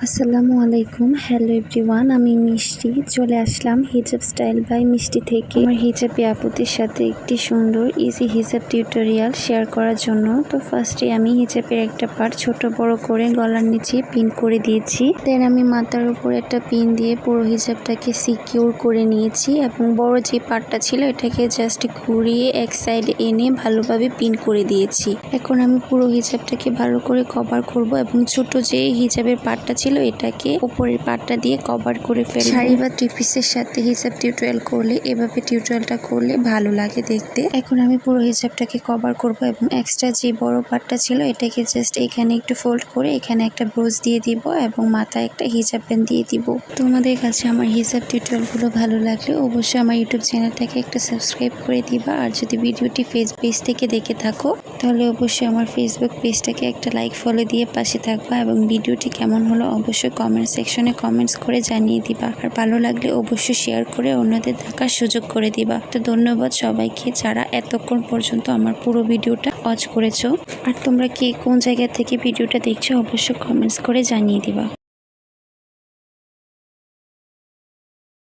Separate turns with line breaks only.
আসসালামু আলাইকুম, hello everyone. আমি মিষ্টি চলে আসলাম হিজাব স্টাইল বাই মিষ্টি থেকে আমার হিজাবি আপুদের সাথে একটি সুন্দর ইজি হিজাব টিউটোরিয়াল শেয়ার করার জন্য। তো ফার্স্টে আমি হিজাবের একটা পার্ট ছোট বড় করে গলার নিচে পিন করে দিয়েছি। দেন আমি মাথার উপর একটা পিন দিয়ে পুরো হিজাবটাকে সিকিউর করে নিয়েছি এবং বড় যে পার্টটা ছিল এটাকে জাস্ট ঘুরিয়ে এক সাইডে এনে ভালোভাবে পিন করে দিয়েছি। এখন আমি পুরো হিজাবটাকে ভালো করে কভার করব এবং ছোট যে হিজাবের পার্টটা ছিল এটাকে উপরের পার্টটা দিয়ে কভার করে ফেলবো। শাড়ি বা থ্রি পিসের সাথে হিজাব টিউটোরিয়াল করলে এভাবে টিউটোরিয়ালটা করলে ভালো লাগে দেখতে। এখন আমি পুরো হিজাবটাকে কভার করব এবং এক্সট্রা যে বড় পার্টটা ছিল এটাকে জাস্ট এখানে একটু ফোল্ড করে এখানে একটা ব্রোচ দিয়ে দিব এবং মাথায় একটা হিজাব ব্যান্ড দিয়ে দিব। তোমাদের কাছে আমার হিজাব টিউটোরিয়ালগুলো ভালো লাগলে অবশ্যই আমার ইউটিউব চ্যানেলটাকে একটা সাবস্ক্রাইব করে দিবা। আর যদি ভিডিওটি ফেসবুক পেজ থেকে দেখে থাকো তাহলে অবশ্যই আমার ফেসবুক পেজটাকে একটা লাইক ফলো দিয়ে পাশে থাকবা এবং ভিডিওটি কেমন হলো অবশ্যই কমেন্ট সেকশনে কমেন্টস করে জানিয়ে দিবা। আর ভালো লাগলে অবশ্যই শেয়ার করে অন্যদের দেখার সুযোগ করে দিবা। তো ধন্যবাদ সবাইকে যারা এতক্ষণ পর্যন্ত আমার পুরো ভিডিওটা ওয়াচ করেছো। আর তোমরা কে কোন জায়গা থেকে ভিডিওটা দেখছো অবশ্যই কমেন্টস করে জানিয়ে দিবা।